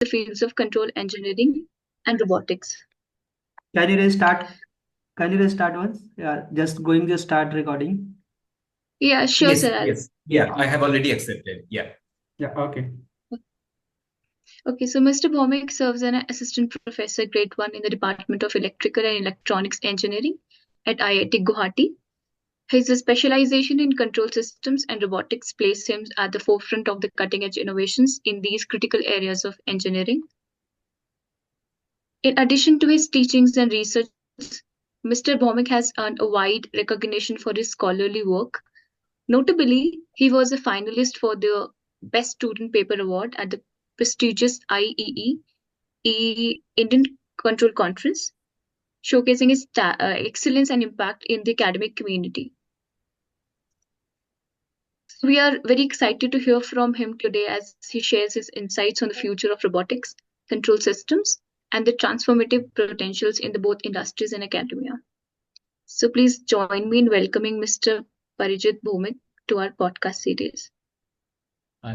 fields of control engineering and robotics. Can you restart? Can you restart once? Yeah, just going to start recording. Yeah, sure, Yes, sir. yes. Yeah, I have already accepted. Yeah. Yeah, okay. Okay, so Mr. Bhomik serves as an assistant professor, grade 1 in the Department of Electrical and Electronics Engineering at IIT Guwahati. His specialization in control systems and robotics places him at the forefront of the cutting-edge innovations in these critical areas of engineering. In addition to his teachings and research, Mr. Bhomik has earned a wide recognition for his scholarly work. Notably, he was a finalist for the Best Student Paper Award at the prestigious IEEE Indian Control Conference, showcasing his excellence and impact in the academic community. We are very excited to hear from him today as he shares his insights on the future of robotics, control systems, and the transformative potentials in the both industries and academia. So please join me in welcoming Mr. Parijit Bhomik to our podcast series.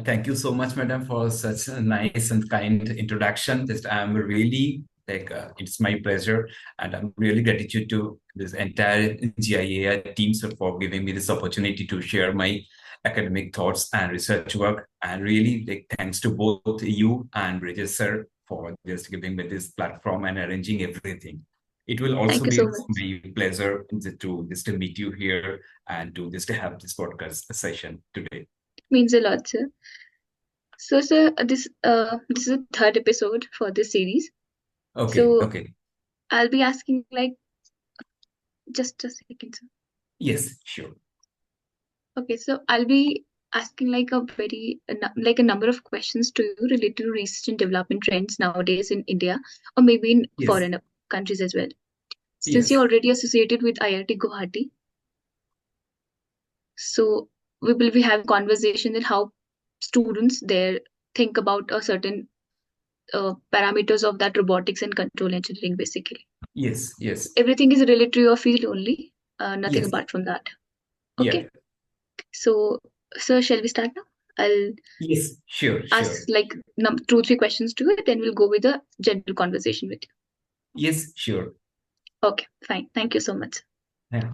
Thank you so much, madam, for such a nice and kind introduction. Just I'm really it's my pleasure, and I'm really gratitude to this entire GIAI team for giving me this opportunity to share my academic thoughts and research work. And really, thanks to both you and Bridges sir for just giving me this platform and arranging everything. It will also Thank you be so much. my pleasure to meet you here and to just have this podcast session today. Means a lot, sir. So, sir, this is the third episode for this series. Okay, So okay. I'll be asking just a second, sir. Yes, sure. Okay, so I'll be asking a number of questions to you related to research and development trends nowadays in India or maybe in foreign countries as well. Since you're already associated with IIT Guwahati, so we will be having conversation in how students there think about a certain parameters of that robotics and control engineering basically. Yes, yes. Everything is related to your field only, nothing apart from that. Okay. So, sir, shall we start now? I'll ask 2-3 questions to it, then we'll go with a general conversation with you. Yes, sure. Okay, fine. Thank you so much. Yeah.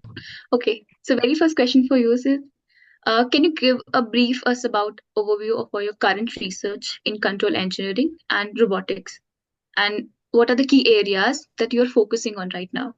Okay, so very first question for you is, can you give a brief us about overview of your current research in control engineering and robotics, and what are the key areas that you're focusing on right now?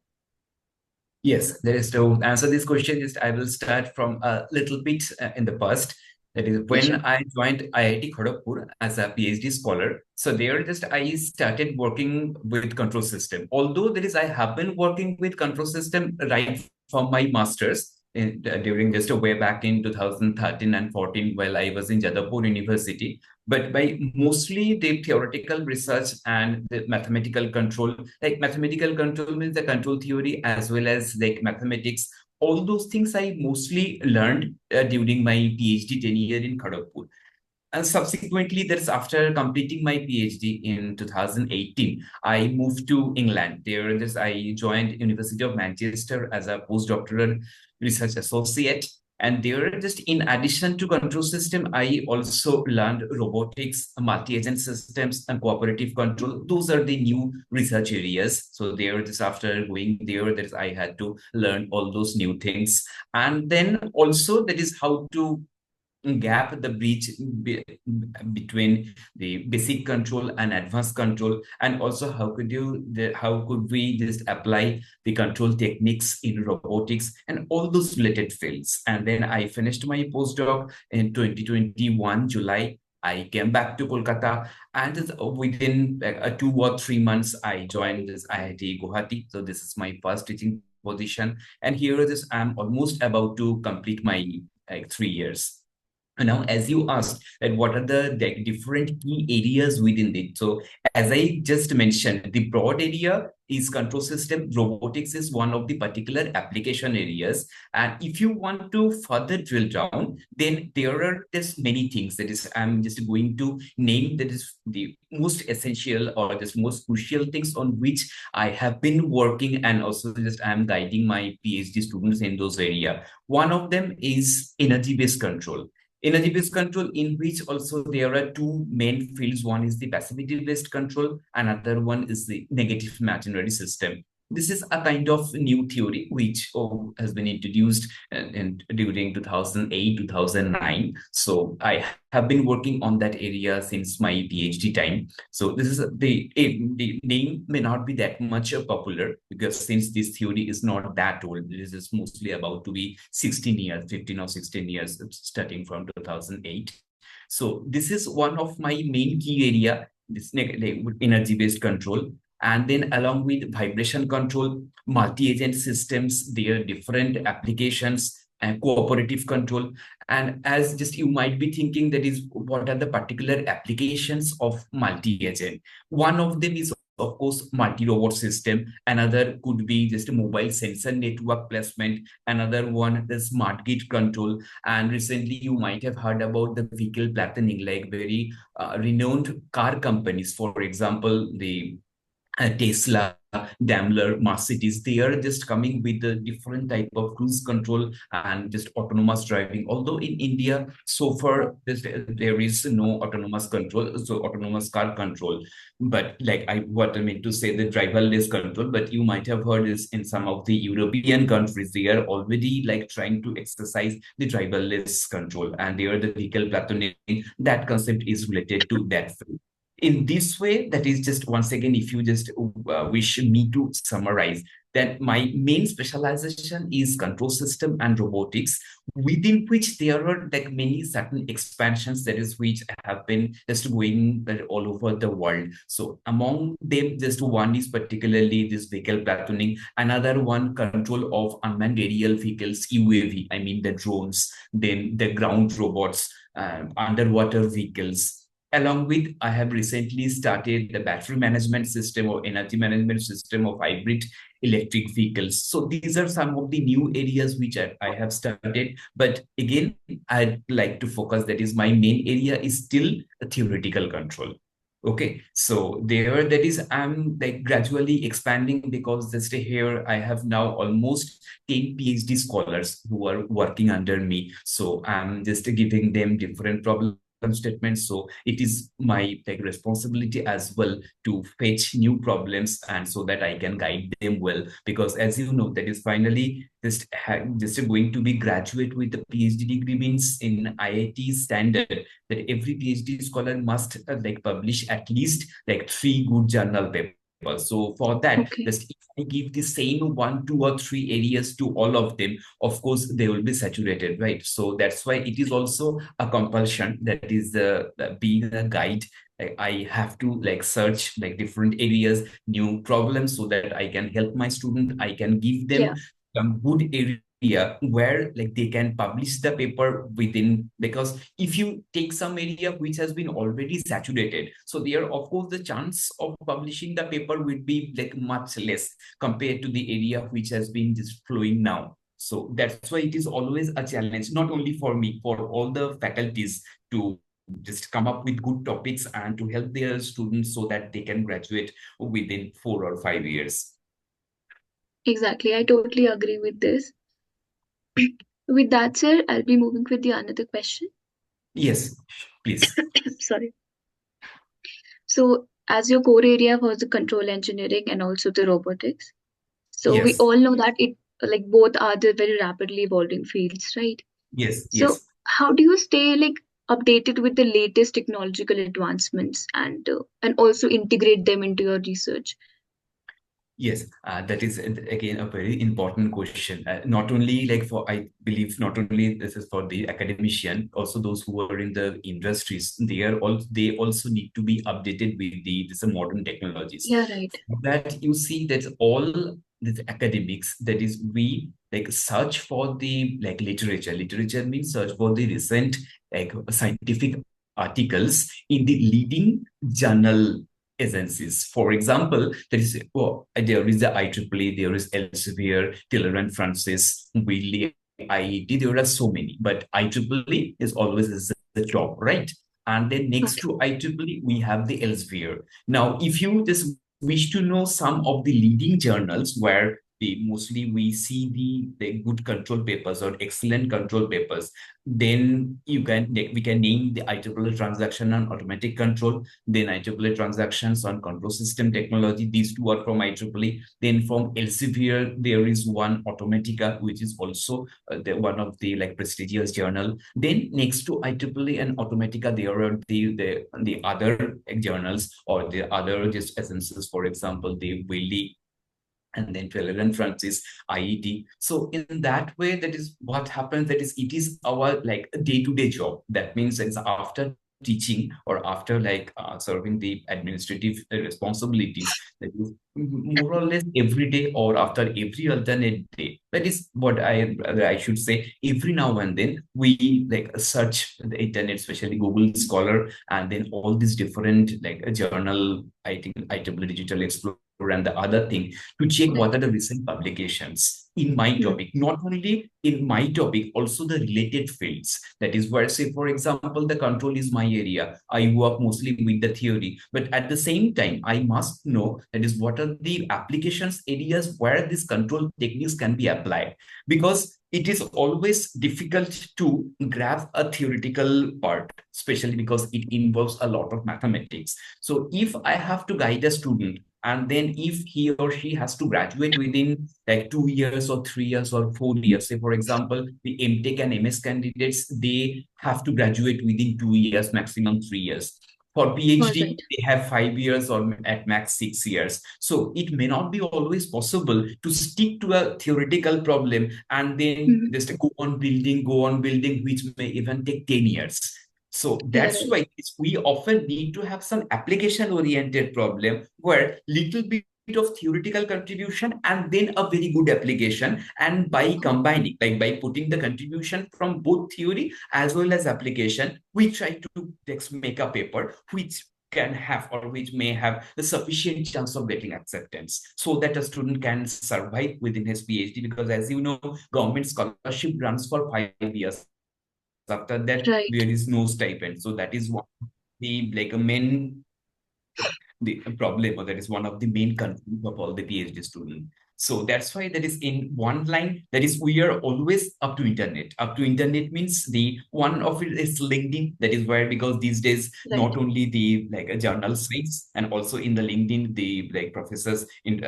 Yes, there is to answer this question. Just I will start from a little bit in the past. That is when I joined IIT Kharagpur as a PhD scholar. So there I started working with control system. Although I have been working with control system right from my master's during just way back in 2013 and 14 while I was in Jadavpur University. But by mostly the theoretical research and the mathematical control, like mathematical control means the control theory as well as like mathematics. All those things I mostly learned during my PhD tenure in Kharagpur. And subsequently, after completing my PhD in 2018, I moved to England. There, I joined University of Manchester as a postdoctoral research associate. And there, just in addition to control system, I also learned robotics, multi-agent systems, and cooperative control. Those are the new research areas. So there, after going there, I had to learn all those new things. And then also that is how to gap the bridge between the basic control and advanced control, and also how could we just apply the control techniques in robotics and all those related fields. And then I finished my postdoc in 2021 July. I came back to Kolkata, and within 2 or 3 months I joined this IIT Guwahati. So this is my first teaching position, and here I'm almost about to complete my 3 years. Now, as you asked, that what are the different key areas within it? So, as I just mentioned, the broad area is control system. Robotics is one of the particular application areas. And if you want to further drill down, then there are just many things. That is, I'm just going to name that is the most essential or just most crucial things on which I have been working, and also I'm guiding my PhD students in those areas. One of them is energy-based control. Energy-based control, in which also there are two main fields. One is the passivity-based control, another one is the negative imaginary system. This is a kind of new theory which has been introduced during 2008, 2009. So I have been working on that area since my PhD time. So this is the name may not be that much popular, because since this theory is not that old, this is mostly about to be 16 years, 15 or 16 years, starting from 2008. So this is one of my main key area, this energy-based control. And then along with vibration control, multi-agent systems, their different applications, and cooperative control. And as just you might be thinking, that is, what are the particular applications of multi-agent? One of them is, of course, multi-robot system. Another could be just a mobile sensor network placement. Another one is smart grid control. And recently you might have heard about the vehicle platooning, like very renowned car companies, for example, the Tesla, Daimler, Mercedes, they are just coming with a different type of cruise control and just autonomous driving. Although in India, so far, there is no autonomous control, so autonomous car control. But like what I mean to say, the driverless control. But you might have heard is in some of the European countries, they are already like trying to exercise the driverless control, and they are the vehicle platooning. That concept is related to that field. In this way, that is just once again, if you just wish me to summarize, that my main specialization is control system and robotics, within which there are like many certain expansions, that is which have been just going all over the world. So among them, just one is particularly this vehicle platooning, another one control of unmanned aerial vehicles, UAV, I mean the drones, then the ground robots, underwater vehicles. Along with, I have recently started the battery management system or energy management system of hybrid electric vehicles. So these are some of the new areas which I have started. But again, I'd like to focus, that is my main area is still a theoretical control. Okay, so there, that is, I'm like gradually expanding, because just here I have now almost 10 PhD scholars who are working under me. So I'm just giving them different problem statements. So it is my like responsibility as well to fetch new problems, and so that I can guide them well. Because as you know, that is finally just going to be graduate with the PhD degree means in IIT standard that every PhD scholar must like publish at least like 3 good journal papers. So for that, Okay. just if I give the same 1, 2, or 3 areas to all of them, of course they will be saturated, right? So that's why it is also a compulsion, that is being a guide. I have to like search like different areas, new problems, so that I can help my student. I can give them Yeah. some good area where like they can publish the paper within, because if you take some area which has been already saturated, so there of course the chance of publishing the paper would be like much less compared to the area which has been just flowing now. So that's why it is always a challenge, not only for me, for all the faculties, to just come up with good topics and to help their students so that they can graduate within 4 or 5 years. Exactly. I totally agree with this. With that said, I'll be moving with the another question. Yes, please. Sorry. So, as your core area was the control engineering and also the robotics, so we Yes, all know that it like both are the very rapidly evolving fields, right? yes, So, yes. how do you stay like updated with the latest technological advancements and also integrate them into your research? Yes, that is again a very important question. Not only like for, I believe, not only this is for the academician, also those who are in the industries, they also need to be updated with these modern technologies. Yeah, right. That you see that all the academics, that is, we like search for the like literature. Literature means search for the recent like scientific articles in the leading journal agencies. For example, there is the IEEE, there is Elsevier, Taylor and Francis, Wiley, IET. There are so many, but IEEE is always the top, right? And then next Okay. to IEEE, we have the Elsevier. Now, if you just wish to know some of the leading journals where mostly we see the good control papers or excellent control papers, then we can name the IEEE transaction on automatic control, then IEEE transactions on control system technology. These two are from IEEE. Then from Elsevier, there is one Automatica, which is also one of the prestigious journal. Then next to IEEE and Automatica, there are the other journals or the other just essences. For example, the Wiley, and then Taylor and Francis, IET. So in that way, that is what happens. That is, it is our day-to-day job. That means it's after teaching or after serving the administrative responsibilities, that is more or less every day or after every alternate day. That is what I should say. Every now and then we search the internet, especially Google Scholar, and then all these different journal, I think IEEE Digital Explorer and the other thing, to check what are the recent publications in my topic. Not only in my topic, also the related fields. That is where, say, for example, the control is my area. I work mostly with the theory, but at the same time, I must know that is what are the applications areas where these control techniques can be applied. Because it is always difficult to grasp a theoretical part, especially because it involves a lot of mathematics. So if I have to guide a student, and then if he or she has to graduate within 2 years or 3 years or 4 years, say for example, the MTech and MS candidates, they have to graduate within 2 years, maximum 3 years. For PhD, Right. they have 5 years or at max 6 years. So it may not be always possible to stick to a theoretical problem and then just go on building, which may even take 10 years. So that's why we often need to have some application-oriented problem where little bit of theoretical contribution and then a very good application. And by combining, by putting the contribution from both theory as well as application, we try to make a paper which can have or which may have the sufficient chance of getting acceptance so that a student can survive within his PhD. Because as you know, government scholarship runs for 5 years. After that, there is no stipend. So that is one of the problem, or that is one of the main concerns of all the PhD students. So that's why that is in one line, that is we are always up to internet. Up to internet means the one of it is LinkedIn. That is where, because these days, not only the journal sites, and also in the LinkedIn, the professors and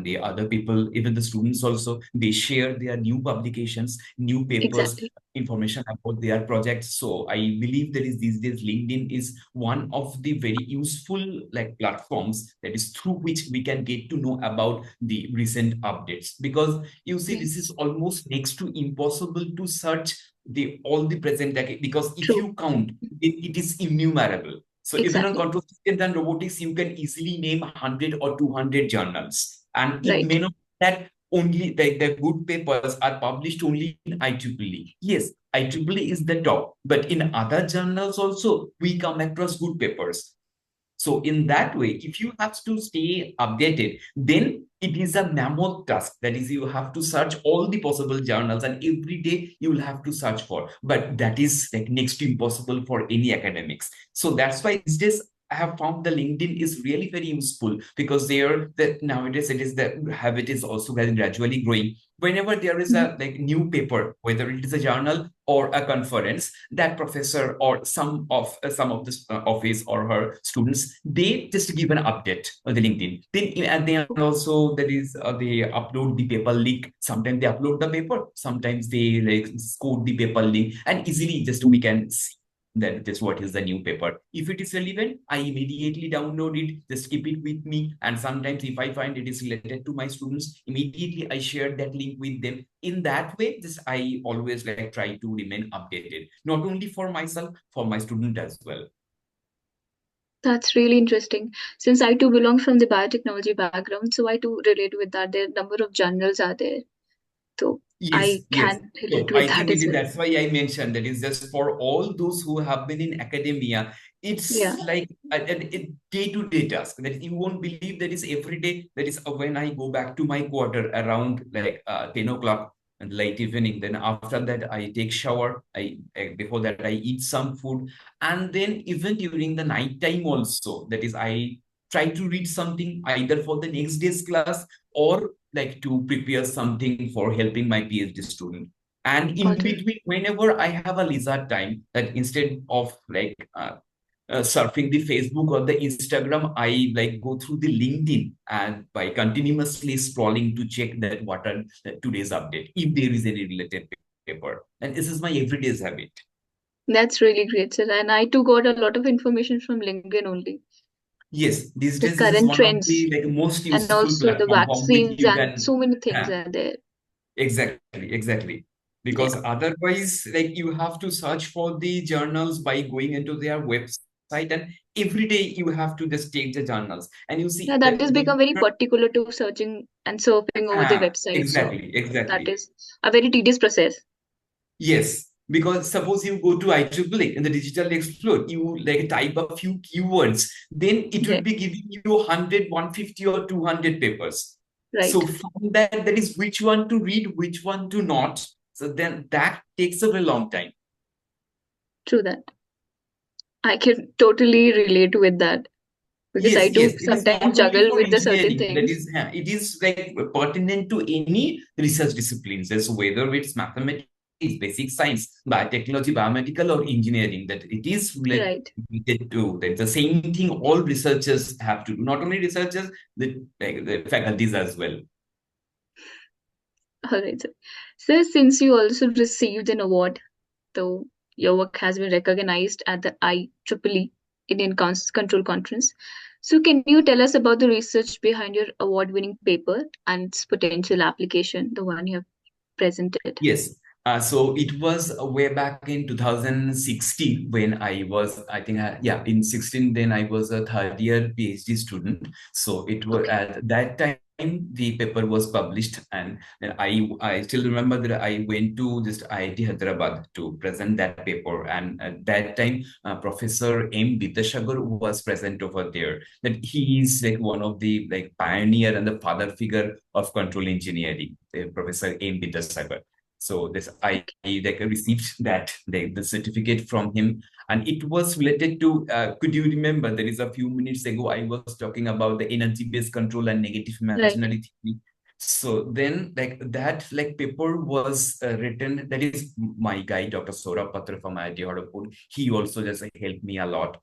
the other people, even the students also, they share their new publications, new papers, information about their projects. So I believe that is these days LinkedIn is one of the very useful platforms that is through which we can get to know about the recent updates. Because you see, this is almost next to impossible to search all the present decade, because if you count, it is innumerable. So even on control systems and robotics, you can easily name 100 or 200 journals, and it may not that only the good papers are published only in IEEE. Yes, IEEE is the top, but in other journals also we come across good papers. So in that way, if you have to stay updated, then it is a mammoth task. That is, you have to search all the possible journals, and every day you will have to search for. But that is next to impossible for any academics. So that's why these days I have found the LinkedIn is really very useful, because nowadays it is the habit is also gradually growing. Whenever there is a new paper, whether it is a journal or a conference, that professor or some of the his or her students, they just give an update on the LinkedIn. Then also they upload the paper link. Sometimes they upload the paper, sometimes they code the paper link, and easily just we can see that just what is the new paper. If it is relevant, I immediately download it, just keep it with me. And sometimes if I find it is related to my students, immediately I share that link with them. In that way, just I always try to remain updated, not only for myself, for my student as well. That's really interesting. Since I too belong from the biotechnology background, so I too relate with that. There are a number of journals are there. So I can relate with that as well. That's why I mentioned that is just for all those who have been in academia. It's like a day-to-day task that you won't believe. That is every day. That is when I go back to my quarter around 10 o'clock in the late evening. Then after that, I take shower. Before that, I eat some food, and then even during the night time also. That is, I try to read something either for the next day's class or like to prepare something for helping my PhD student. And in Got it. between, whenever I have a leisure time, that instead of surfing the Facebook or the Instagram, I like go through the LinkedIn and by continuously scrolling to check that what are today's update, if there is any related paper. And this is my everyday's habit. That's really great, sir. And I too got a lot of information from LinkedIn only. Yes, these The days this is current one of trends the like most and useful also the platform from which vaccines you and can so many things uh, are there. exactly. Yeah, Because otherwise, like you have to search for the journals by going into their website, and every day you have to just take the journals, and you yeah, see that that has become very particular to searching and surfing over the website. So that exactly. is a very tedious process. Yes, because suppose you go to IEEE in the Digital Explorer, you like type a few keywords, then it will Right, be giving you 100, 150, or 200 papers. right. So from that, there is which one to read, which one to not. So then that takes a very long time. True that. I can totally relate with that because I Yes, do it is sometimes not only juggle for with the certain engineering. That things. is, it is like pertinent to any research disciplines, as whether it's mathematics, basic science, biotechnology, biomedical, or engineering. That it is Right. related to that. The same thing all researchers have to do. Not only researchers, the faculties as well. All right, sir. Sir, since you also received an award, though your work has been recognized at the IEEE Indian Control Conference, so can you tell us about the research behind your award-winning paper and its potential application, the one you have presented? Yes. So it was way back in 2016 when I was, I think, in 16, then I was a third year PhD student. So it was Okay. at that time the paper was published, and then I still remember that I went to just IIT Hyderabad to present that paper. And at that time, Professor M. Vidyasagar was present over there. That he is like one of the like pioneer and the father figure of control engineering, Professor M. Vidyasagar. So this I like received that the certificate from him, and it was related to. Could you remember? There is a few minutes ago I was talking about the energy-based control and negative Right. imaginary theory. So then, like that, like paper was written. That is my guy, Dr. Saurabh Patra from IIT Kharagpur. He also just helped me a lot.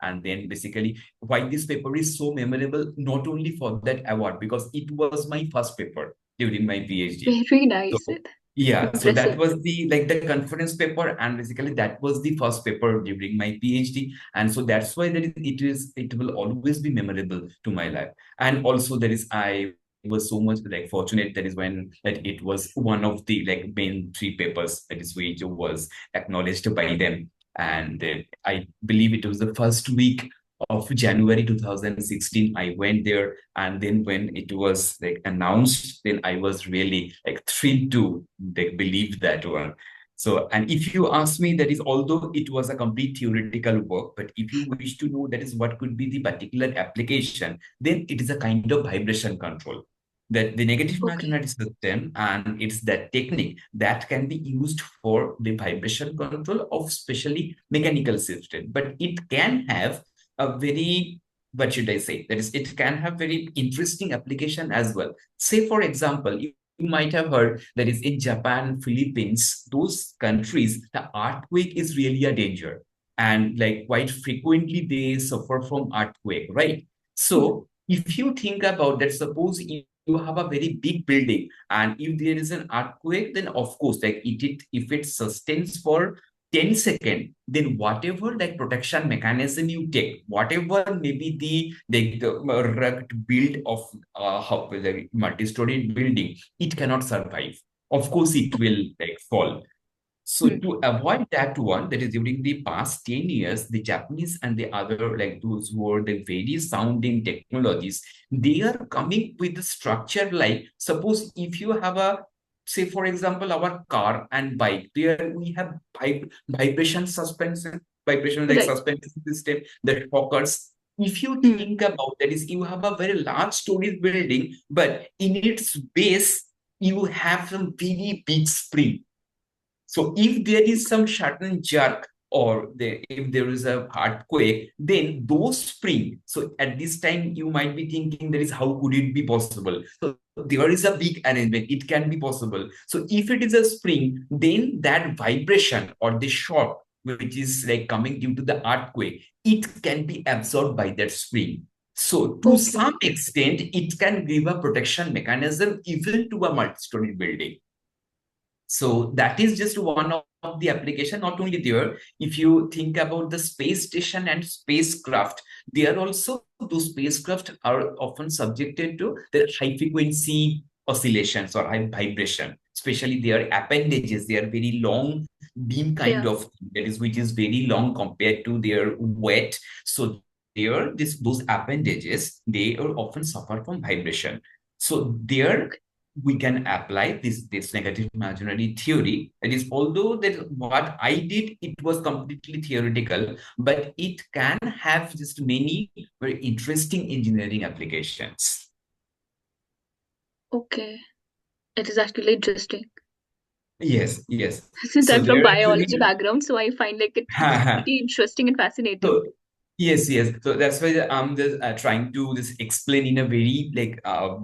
And then basically, why this paper is so memorable, not only for that award, because it was my first paper during my PhD. Very nice. So yeah, so that Impressive. was the conference paper, and basically that was the first paper during my PhD, and so that's why it will always be memorable to my life. And also there is I was so much like fortunate that is when that it was one of the like main three papers that is which was acknowledged by them, and I believe it was the first week of January 2016. I went there, and then when it was like announced, then I was really like thrilled to like believe that one. So, and if you ask me, that is although it was a complete theoretical work, but if you wish to know that is what could be the particular application, then it is a kind of vibration control. That the negative Okay. imaginary system, and it's that technique that can be used for the vibration control of especially mechanical system, but it can have a very, what should I say, that is it can have very interesting application as well. Say for example, you might have heard that is in Japan, Philippines, those countries, the earthquake is really a danger, and like quite frequently they suffer from earthquake, right? So if you think about that, suppose you have a very big building, and if there is an earthquake, then of course like if it sustains for 10 seconds, then whatever like protection mechanism you take, whatever maybe the rugged build of the multi-story building, it cannot survive. Of course, it will like fall. So Hmm. to avoid that one, that is during the past 10 years, the Japanese and the other like those who are the very sounding technologies, they are coming with the structure like suppose if you have a say for example our car and bike, there we have vibration suspension, vibration like Right. suspension system that occurs. If you Hmm. think about that is you have a very large storage building, but in its base you have some very big spring. So if there is some sudden jerk, or if there is a earthquake, then those spring. So at this time, you might be thinking that is how could it be possible? So there is a big arrangement. It can be possible. So if it is a spring, then that vibration or the shock, which is like coming due to the earthquake, it can be absorbed by that spring. So to Okay. some extent, it can give a protection mechanism even to a multi-story building. So that is just one of the application. Not only there, if you think about the space station and spacecraft, they are also, those spacecraft are often subjected to the high frequency oscillations or high vibration, especially their appendages. They are very long beam kind Yeah. of thing, that is, which is very long compared to their weight. So there, those appendages, they are often suffer from vibration. So there we can apply this negative imaginary theory. That is, although that what I did, it was completely theoretical, but it can have just many very interesting engineering applications. Okay. It is actually interesting. Yes, yes. Since So I'm from there biology actually background, so I find like it's pretty interesting and fascinating. so yes, yes. So that's why I'm just trying to just explain in a very like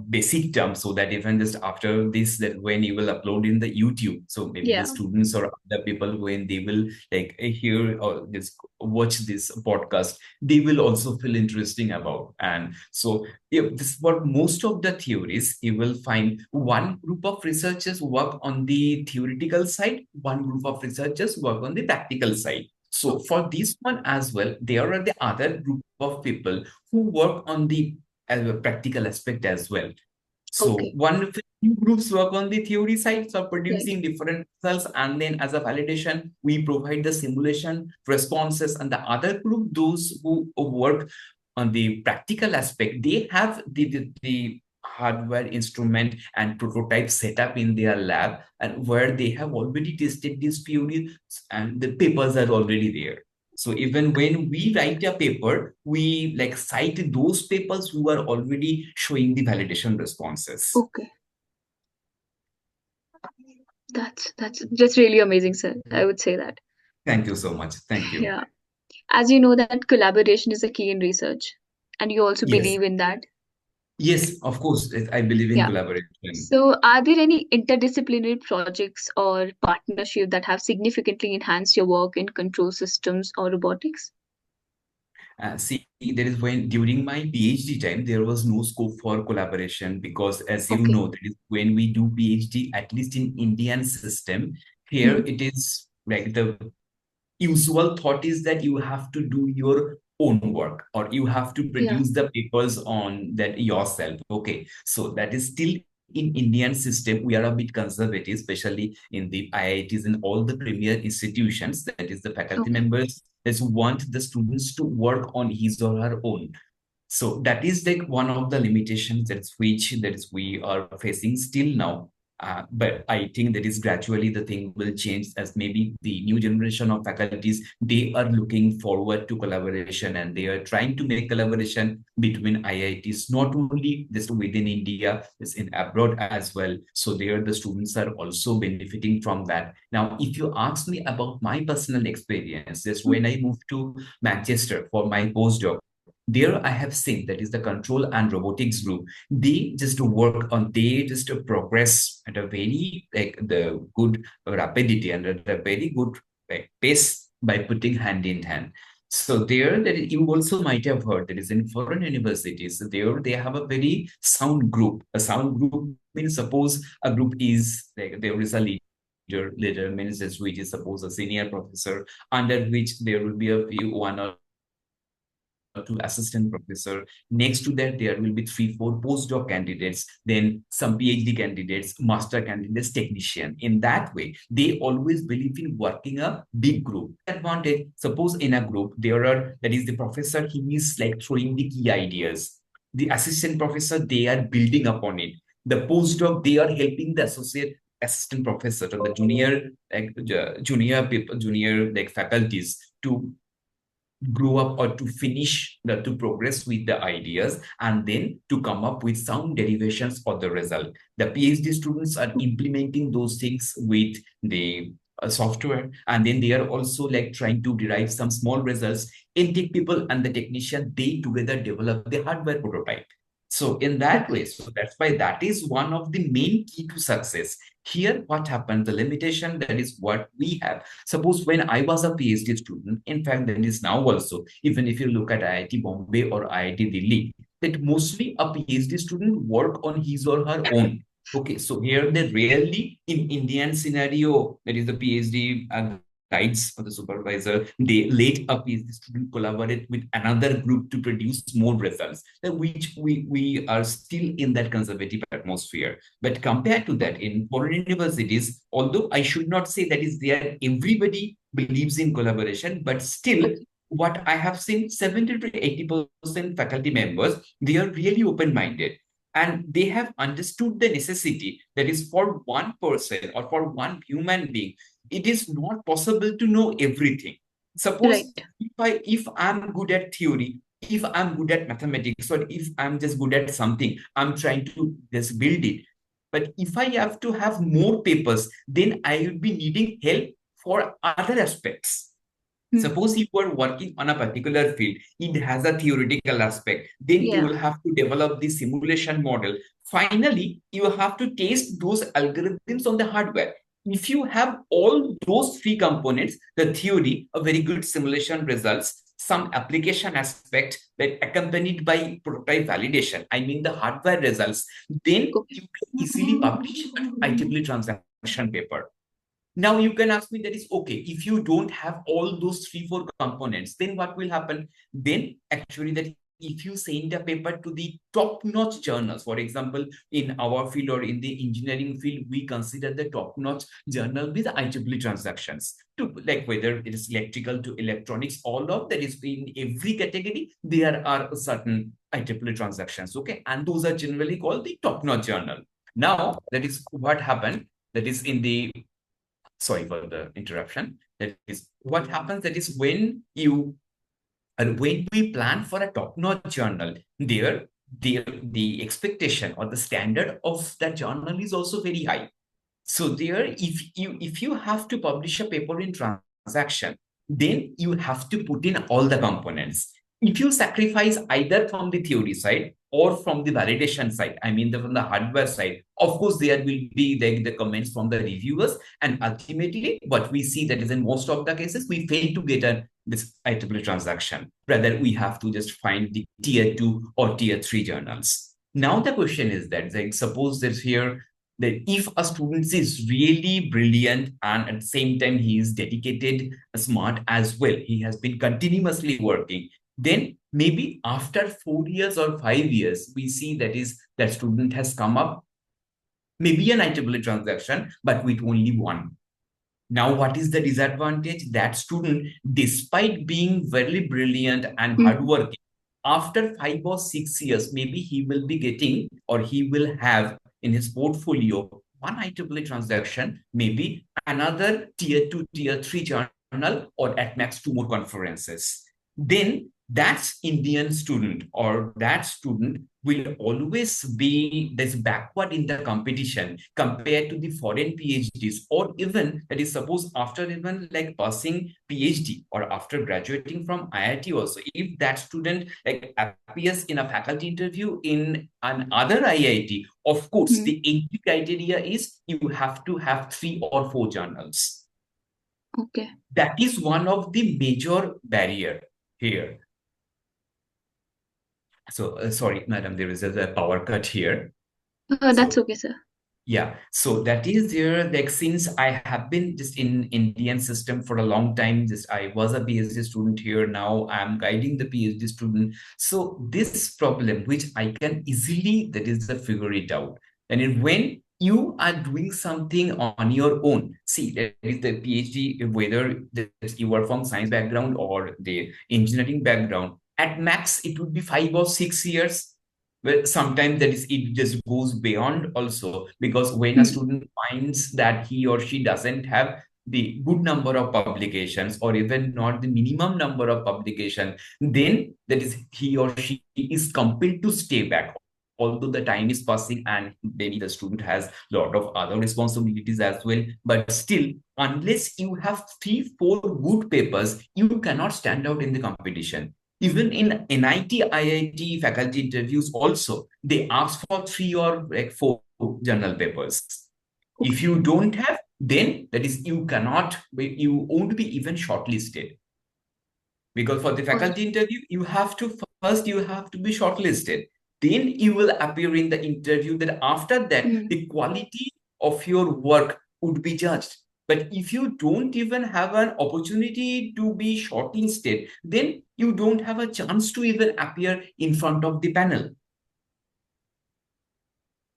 basic term, so that even just after this, that when you will upload in the YouTube, so maybe the Yeah. students or other people when they will like hear or just watch this podcast, they will also feel interesting about. And so this what most of the theories you will find, one group of researchers work on the theoretical side, one group of researchers work on the practical side. So for this one as well, there are the other group of people who work on the practical aspect as well. So Okay. one of the few groups work on the theory side, so Right. producing different results, and then as a validation, we provide the simulation responses. And the other group, those who work on the practical aspect, they have the hardware instrument and prototype setup in their lab, and where they have already tested these theories and the papers are already there. So even when we write a paper, we like cite those papers who are already showing the validation responses. Okay. That's just really amazing, sir. I would say that. Thank you so much. Thank you. Yeah. As you know that collaboration is a key in research, and you also Yes. believe in that. Yes, of course. I believe in Yeah. collaboration. So, are there any interdisciplinary projects or partnership that have significantly enhanced your work in control systems or robotics? See, there is when during my PhD time, there was no scope for collaboration because, as you Okay. know, that is when we do PhD, at least in Indian system, here Hmm. it is like the usual thought is that you have to do your own work or you have to Yeah. produce the papers on that yourself. Okay, so that is still in Indian system. We are a bit conservative, especially in the IITs and all the premier institutions. That is the faculty Okay. members that want the students to work on his or her own. So that is like one of the limitations that is we are facing still now. But I think that is gradually the thing will change, as maybe the new generation of faculties, they are looking forward to collaboration and they are trying to make collaboration between IITs, not only just within India, it's in abroad as well. So there the students are also benefiting from that. Now, if you ask me about my personal experience, just when I moved to Manchester for my postdoc, there I have seen that is the control and robotics group. They just work on, they just progress at a very like the good rapidity and at a very good like, pace by putting hand in hand. So there, that you also might have heard that is in foreign universities. There they have a very sound group. A sound group means suppose a group is like there is a leader means this which is suppose a senior professor, under which there will be a few one or to assistant professor. Next to that, there will be 3, 4 postdoc candidates, then some PhD candidates, master candidates, technician. In that way, they always believe in working a big group. Advantage, suppose in a group, there are, that is the professor, he is like throwing the key ideas. The assistant professor, they are building upon it. The postdoc, they are helping the assistant professor or the junior, like junior people, junior like faculties to grow up or to finish to progress with the ideas and then to come up with some derivations for the result. The PhD students are implementing those things with the software, and then they are also like trying to derive some small results. In tech people and the technician, they together develop the hardware prototype. So in that way, so that's why that is one of the main key to success. Here, what happened, the limitation, that is what we have. Suppose when I was a PhD student, in fact, that is now also, even if you look at IIT Bombay or IIT Delhi, that mostly a PhD student work on his or her own. Okay, so here they rarely, in Indian scenario, that is the PhD guides for the supervisor, they let a PhD student collaborate with another group to produce more results, which we are still in that conservative atmosphere. But compared to that, in foreign universities, although I should not say that is there, everybody believes in collaboration, but still, what I have seen, 70 to 80% faculty members, they are really open-minded. And they have understood the necessity that is for one person or for one human being, it is not possible to know everything. Suppose if I'm good at theory, if I'm good at mathematics, or if I'm just good at something, I'm trying to just build it. But if I have to have more papers, then I will be needing help for other aspects. Suppose you are working on a particular field, it has a theoretical aspect, then you will have to develop the simulation model. Finally, you have to test those algorithms on the hardware. If you have all those three components, the theory, a very good simulation results, some application aspect that accompanied by prototype validation, I mean the hardware results, then you can easily publish an IEEE transaction paper. Now you can ask me, that is okay, if you don't have all those 3-4 components, then what will happen? Then actually that if you send a paper to the top-notch journals, for example, in our field or in the engineering field, we consider the top-notch journal with IEEE transactions, to like whether it is electrical to electronics, all of that is in every category, there are certain IEEE transactions, okay? And those are generally called the top-notch journal. Now, that is what happened, that is in the sorry for the interruption. That is what happens. That is when we plan for a top-notch journal, there the expectation or the standard of that journal is also very high. So there, if you have to publish a paper in transaction, then you have to put in all the components. If you sacrifice either from the theory side or from the validation side, I mean from the hardware side, of course, there will be the comments from the reviewers. And ultimately, what we see that is in most of the cases, we fail to get this IEEE transaction. Rather, we have to just find the tier 2 or tier 3 journals. Now, the question is that, like, suppose there's here that if a student is really brilliant and at the same time he is dedicated, smart as well, he has been continuously working, then maybe after 4 years or 5 years, we see that student has come up maybe an IEEE transaction, but with only one. Now, what is the disadvantage? That student, despite being very brilliant and hardworking, after 5 or 6 years, maybe he will be getting, or he will have in his portfolio, one IEEE transaction, maybe another tier 2, tier 3 journal, or at max 2 more conferences. Then that's Indian student, or that student will always be this backward in the competition compared to the foreign PhDs, or even that is suppose after even like passing PhD or after graduating from IIT also, if that student like appears in a faculty interview in another IIT, of course, the entry criteria is you have to have 3 or 4 journals. Okay. That is one of the major barrier here. So, sorry, madam, there is a power cut here. That's okay, sir. Yeah, so that is there. Like since I have been just in Indian system for a long time, just I was a PhD student here. Now I'm guiding the PhD student. So this problem, which I can easily, that is the figure it out. And when you are doing something on your own, see, that is the PhD, whether you are from science background or the engineering background, at max it would be 5 or 6 years. Well, sometimes it just goes beyond also, because when a student finds that he or she doesn't have the good number of publications, or even not the minimum number of publication, then that is he or she is compelled to stay back, although the time is passing and maybe the student has a lot of other responsibilities as well, but still, unless you have 3-4 good papers, you cannot stand out in the competition. Even in NIT, IIT faculty interviews also, they ask for 3 or like 4 journal papers. Okay. If you don't have, then that is you won't be even shortlisted. Because for the faculty interview, you have to be shortlisted. Then you will appear in the interview. That after that, the quality of your work would be judged. But if you don't even have an opportunity to be shortlisted, then you don't have a chance to even appear in front of the panel.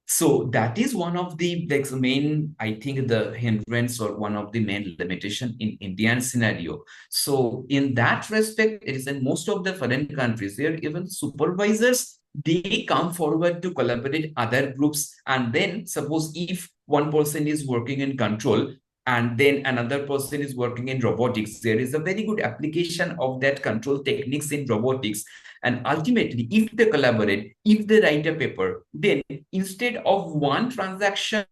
So that is one of the main, I think, the hindrance or one of the main limitation in Indian scenario. So in that respect, it is in most of the foreign countries, there even supervisors, they come forward to collaborate other groups. And then suppose if one person is working in control and then another person is working in robotics, there is a very good application of that control techniques in robotics. And ultimately, if they collaborate, if they write a paper, then instead of one transaction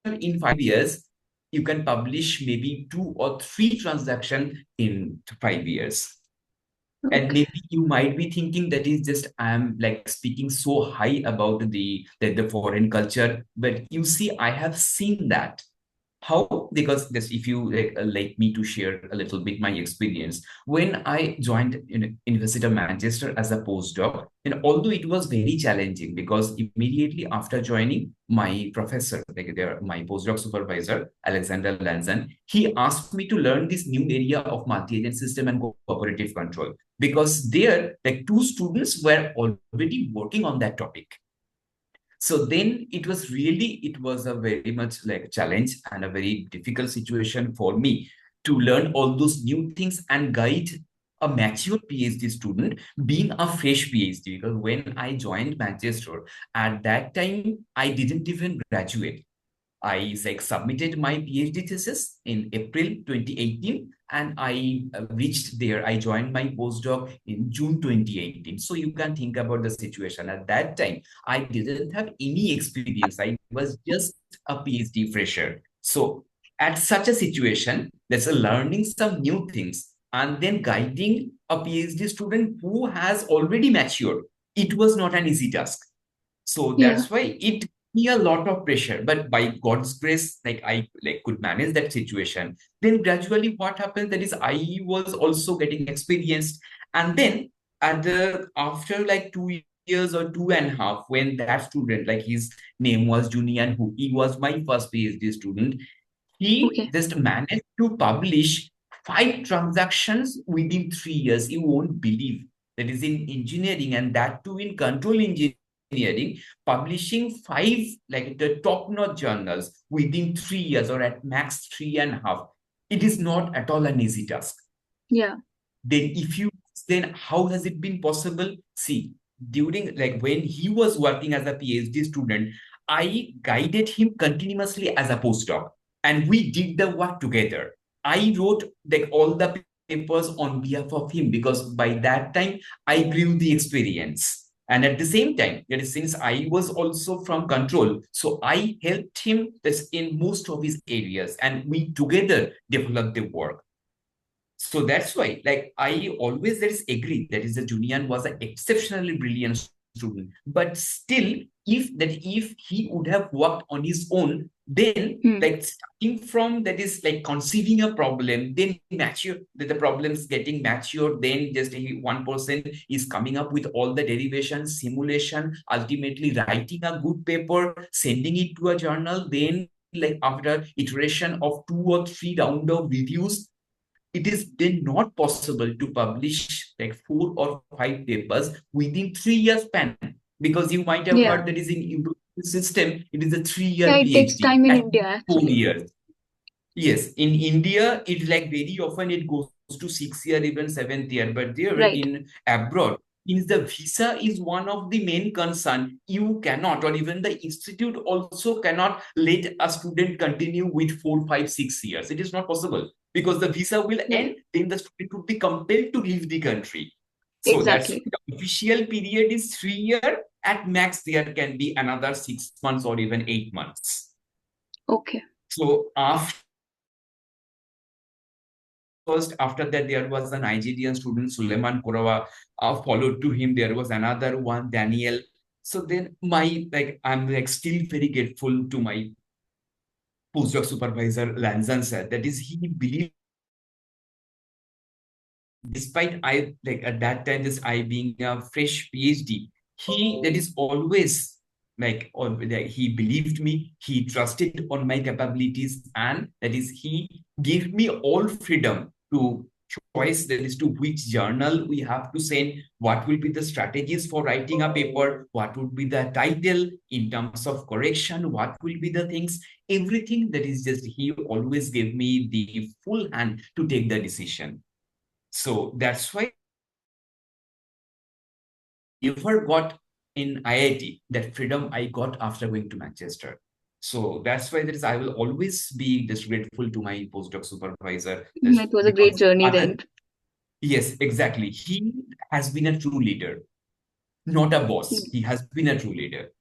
in 5 years, you can publish maybe 2 or 3 transactions in 5 years. And maybe you might be thinking that is just I'm like speaking so high about the foreign culture, but you see, I have seen that. How? Because this, if you like me to share a little bit my experience when I joined University of Manchester as a postdoc, and although it was very challenging because immediately after joining, my professor, my postdoc supervisor Alexander Lanzan, he asked me to learn this new area of multi-agent system and cooperative control, because there like 2 students were already working on that topic. So then it was a very much like challenge and a very difficult situation for me to learn all those new things and guide a mature PhD student being a fresh PhD. Because when I joined Manchester, at that time, I didn't even graduate. I submitted my PhD thesis in April 2018, and I reached there. I joined my postdoc in June 2018. So you can think about the situation. At that time, I didn't have any experience. I was just a PhD fresher. So at such a situation, there's a learning some new things and then guiding a PhD student who has already matured. It was not an easy task. So that's why it me a lot of pressure, but by God's grace, I could manage that situation. Then gradually what happened, that is I was also getting experienced. And then after 2 years or 2.5, when that student, his name was Junian, who he was my first PhD student, he just managed to publish 5 transactions within 3 years. You won't believe. That is in engineering, and that too in control engineering. Publishing 5 the top-notch journals within 3 years or at max 3.5. It is not at all an easy task. Yeah. Then how has it been possible? See, during when he was working as a PhD student, I guided him continuously as a postdoc, and we did the work together. I wrote all the papers on behalf of him, because by that time I grew the experience. And at the same time, that is, since I was also from control, so I helped him in most of his areas, and we together developed the work. So that's why, I always agree that is, Junian was an exceptionally brilliant student. But still, if he would have worked on his own, then starting from conceiving a problem, then the problems getting matured, then just one person is coming up with all the derivations, simulation, ultimately writing a good paper, sending it to a journal, then after iteration of 2 or 3 round of reviews, it is then not possible to publish 4 or 5 papers within 3 years span, because you might have heard that is in European system, it is a 3-year PhD. It takes time in India, actually. 4 years. Yes, in India, it very often it goes to 6 year, even 7th year, but there in abroad, means the visa is one of the main concern. You cannot, or even the institute also cannot let a student continue with 4, 5, 6 years. It is not possible, because the visa will end, then the student would be compelled to leave the country. So that's the official period is 3 years, at max there can be another 6 months or even 8 months. Okay. So after that, there was a Nigerian student, Suleiman Korawa, followed to him. There was another one, Daniel. So then I'm still very grateful to my postdoc supervisor, Lanzan sir. That is, he believed, despite at that time, just I being a fresh PhD, that is always he believed me, he trusted on my capabilities, and that is, he gave me all freedom to choice, that is, to which journal we have to send, what will be the strategies for writing a paper, what would be the title in terms of correction, what will be the things, everything. That is just, he always gave me the full hand to take the decision. So that's why I never got in IIT that freedom I got after going to Manchester. So that's why I will always be just grateful to my postdoc supervisor. It was a great journey then. Yes, exactly. He has been a true leader, not a boss. He has been a true leader.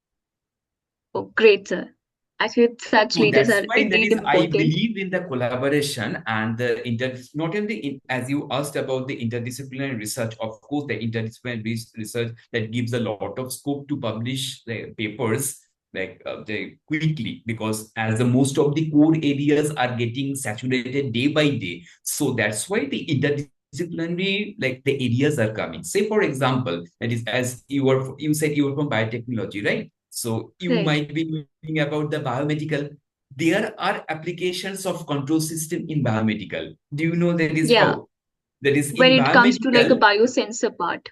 Oh, great, sir. Actually, such So leaders that's are why indeed I important. believe in the collaboration and the not only as you asked about the interdisciplinary research. Of course, the interdisciplinary research that gives a lot of scope to publish the papers quickly, because as the most of the core areas are getting saturated day by day. So that's why the interdisciplinary the areas are coming. Say for example, that is, as you said you were from biotechnology, right? So you Right. might be thinking about the biomedical. There are applications of control system in biomedical. Do you know that is Yeah. how? That is When in it comes to like a biomedical, biosensor part.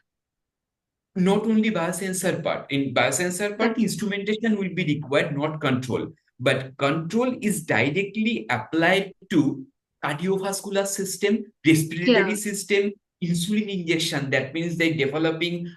not only biosensor part. In biosensor part, instrumentation will be required, not control. But control is directly applied to cardiovascular system, respiratory system, insulin injection. That means they're developing